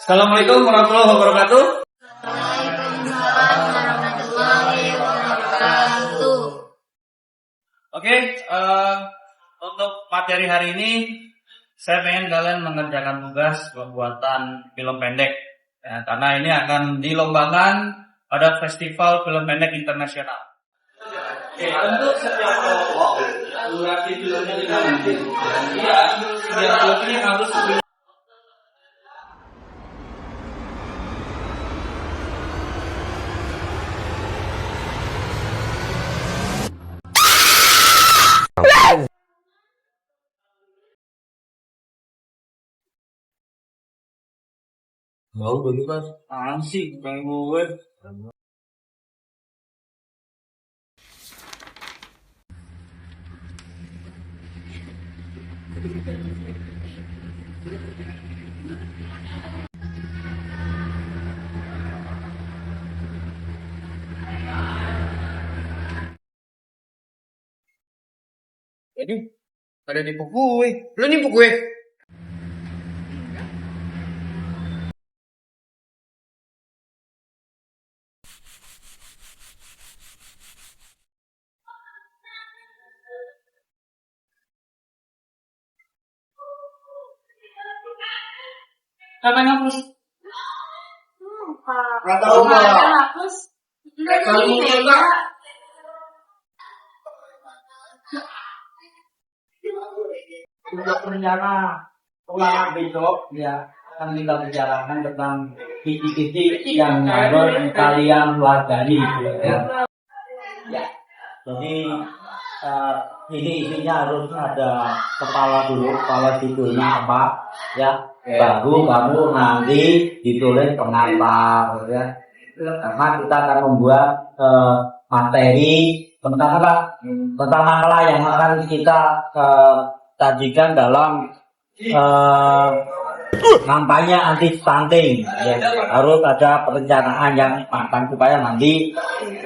Assalamualaikum warahmatullahi wabarakatuh. Waalaikumsalam warahmatullahi wabarakatuh. Oke, untuk materi hari ini saya pengen kalian mengerjakan tugas pembuatan film pendek. Ya, karena ini akan dilombakan pada Festival Film Pendek Internasional. Oke, untuk setiap kelompok durasi filmnya 5 menit. Iya, setiap filmnya harus Mau bagi mas. asik bang gue. Ini ada nipu gue. Lu nipu gue. Siapa yang hapus? Nggak tahu Pak. Hapus. Kalau mungkin Pak. Untuk rencana ulangan besok ya akan kita bicarakan tentang titik-titik yang harus kalian pelajari gitu ya. Ya. Jadi ini isinya harus ada kepala dulu, kepala judulnya apa ya. Baru kamu nanti ditulis pengantar ya. Karena kita akan membuat materi tentang apa? Tentang masalah yang akan kita sajikan dalam kampanye anti stunting ya. Harus ada perencanaan yang matang supaya nanti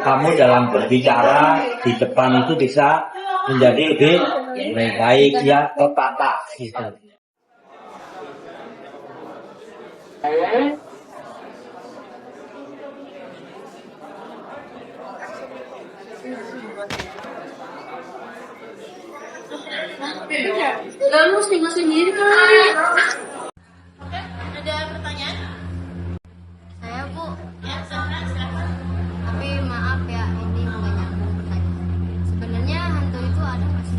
kamu dalam berbicara di depan itu bisa menjadi lebih baik ya, tertata gitu. Kamu sendiri kali. Ada pertanyaan? Saya Bu. Ya, silakan. Tapi maaf ya, ini nggak nyambung pertanyaan. Sebenarnya hantu itu ada nggak sih?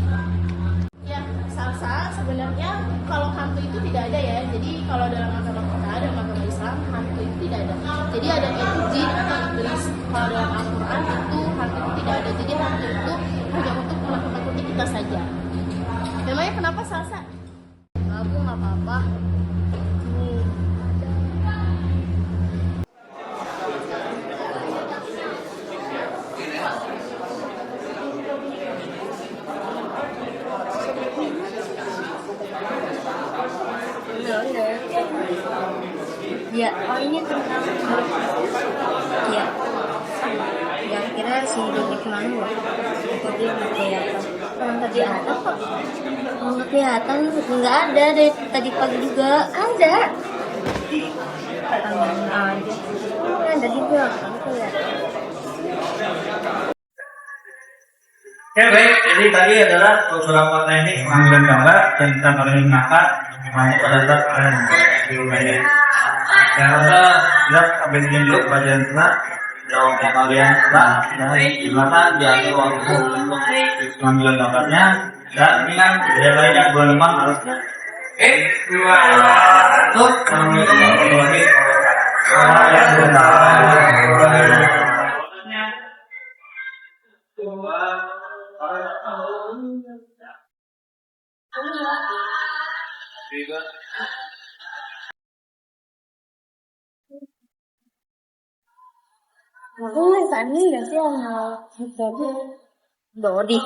Ya, Salsa, sebenarnya kalau hantu itu tidak ada ya. Jadi kalau dalam agama kita, dalam agama Islam, hantu itu tidak ada. Jadi ada yaitu jin atau iblis. Kalau dalam Al-Quran itu hantu itu tidak ada. Jadi hantu itu hanya untuk menakut-nakuti kita saja. Memangnya kenapa Salsa? Bu, nggak apa-apa. Ya, oh ini tentang ya. Ya kira si Dewi kemana ya? Tadi nggak kelihatan. Orang tadi ada kok. Nggak kelihatan, nggak ada dari tadi pagi juga. Ada. Aja. Ada juga. Nggak kelihatan. Oke baik, jadi tadi adalah beberapa teknik pengambilan gambar dan kita kalian mengangkat pada saat kalian film pendek. Saya rasa jelas sampai sini dulu pelajaran kita. Jawab kalian dan silakan diambil waktu untuk pengambilan gambarnya. Dan ini kan deadline-nya bulan depan harus. Dua, satu, assalamualaikum warahmatullahi Aku nggak tadi ya sih Dodi.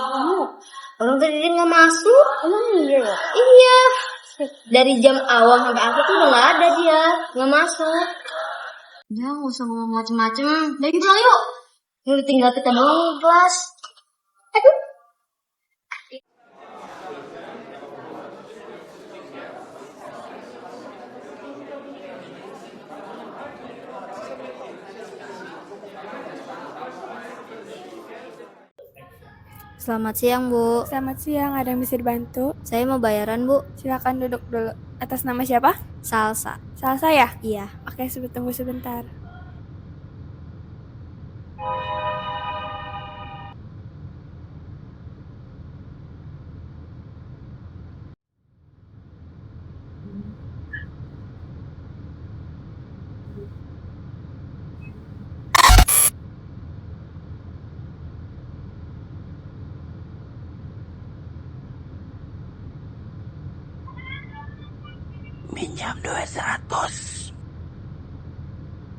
Orang tadi dia nggak masuk. Emang iya ya? Iya. Dari jam awal sampai akhir tuh udah nggak ada dia, nggak masuk. Ya nggak usah ngomong macem-macem. Dari kita yuk. Udah tinggal kita doang di kelas. Aduh. Selamat siang, Bu. Selamat siang, ada yang bisa dibantu? Saya mau bayaran, Bu. Silakan duduk dulu. Atas nama siapa? Salsa. Salsa ya? Iya. Oke, tunggu sebentar.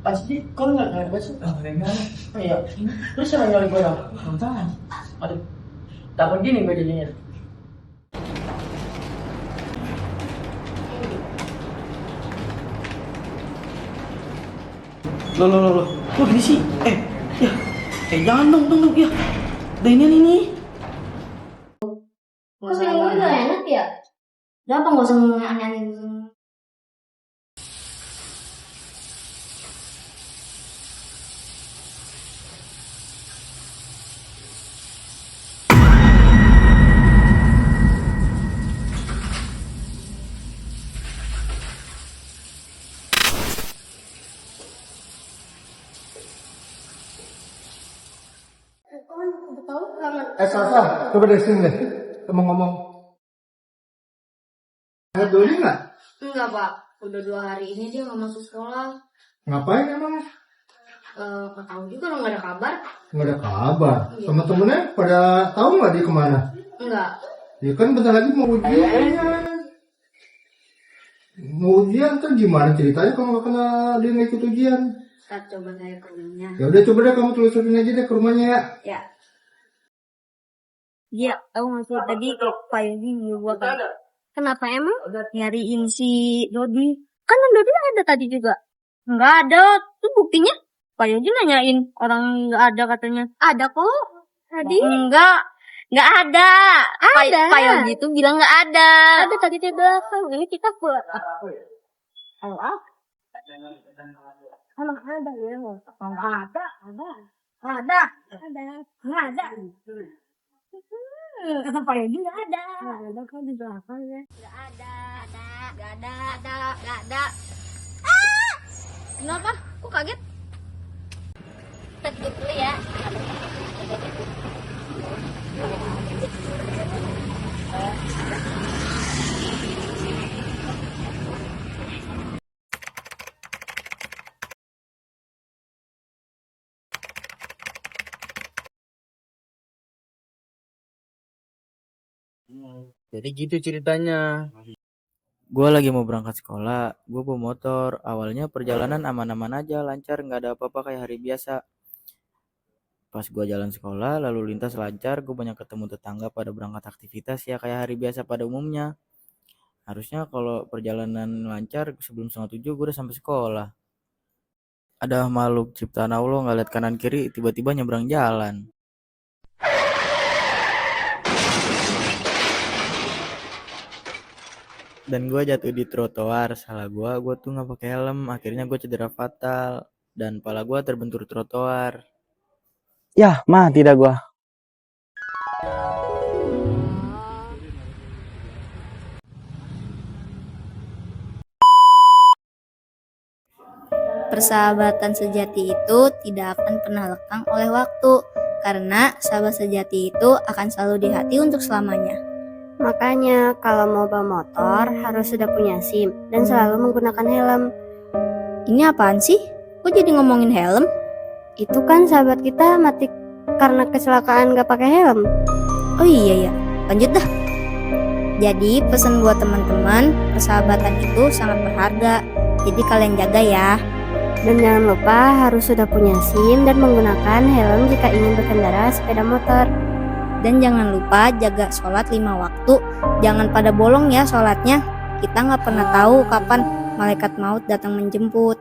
Pasti kau nggak kayak besok. Iya. Terus sama nyali gue dong. Aduh. Takut gini gue jadinya. Loh. Kok gini sih? Ya. Jangan dong, ya. Udah ini. Kok film gue udah enak ya? Kenapa nggak usah ngomong aneh-aneh gitu? Salsa, coba dari sini deh. Ngomong-ngomong. Ada dulu nggak? Enggak, Pak. Udah 2 hari ini dia nggak masuk sekolah. Ngapain emang? Nggak tahu juga, nggak ada kabar. Nggak ada kabar. Temen-temennya pada tahu nggak dia kemana? Enggak. Ya kan bentar lagi mau ujian. Mau ujian kan gimana ceritanya kalau nggak kena dia nggak ikut ujian? Ntar coba saya ke rumahnya. Ya udah coba deh kamu telusurin aja deh ke rumahnya ya. Ya. Iya, aku masuk tadi ke Pak Yogi gua kan. Kenapa emang? Nyariin si Dodi. Kan Dodi ada tadi juga. Enggak ada. Tuh buktinya Pak Yogi nanyain orang nggak ada katanya. Ada kok. Tadi? Enggak ada. Ada. Pak Yogi tuh bilang nggak ada. Ada tadi di belakang. Ini kita buat apa? Emang ada ya? Ada. Pak Yogi nggak ada. Ada kan di belakang ya. Nggak ada. Kenapa? Kok kaget? Kita duduk dulu ya. Jadi gitu ceritanya. Gue lagi mau berangkat sekolah, gue bawa motor. Awalnya perjalanan aman-aman aja, lancar, nggak ada apa-apa kayak hari biasa. Pas gue jalan sekolah, lalu lintas lancar, gue banyak ketemu tetangga pada berangkat aktivitas ya kayak hari biasa pada umumnya. Harusnya kalau perjalanan lancar sebelum 6:30 gue udah sampai sekolah. Ada makhluk ciptaan Allah nggak lihat kanan kiri, tiba-tiba nyebrang jalan. Dan gue jatuh di trotoar, salah gue tuh nggak pakai helm, akhirnya gue cedera fatal dan pala gue terbentur trotoar. Yah, mati dah gua. Persahabatan sejati itu tidak akan pernah lekang oleh waktu, karena sahabat sejati itu akan selalu di hati untuk selamanya. Makanya kalau mau bawa motor harus sudah punya SIM dan selalu menggunakan helm. Ini apaan sih? Kok jadi ngomongin helm? Itu kan sahabat kita mati karena kecelakaan gak pakai helm. Oh iya ya, lanjut dah. Jadi pesan buat teman-teman, persahabatan itu sangat berharga. Jadi kalian jaga ya. Dan jangan lupa harus sudah punya SIM dan menggunakan helm jika ingin berkendara sepeda motor. Dan jangan lupa jaga sholat 5 waktu. Jangan pada bolong ya sholatnya. Kita nggak pernah tahu kapan malaikat maut datang menjemput.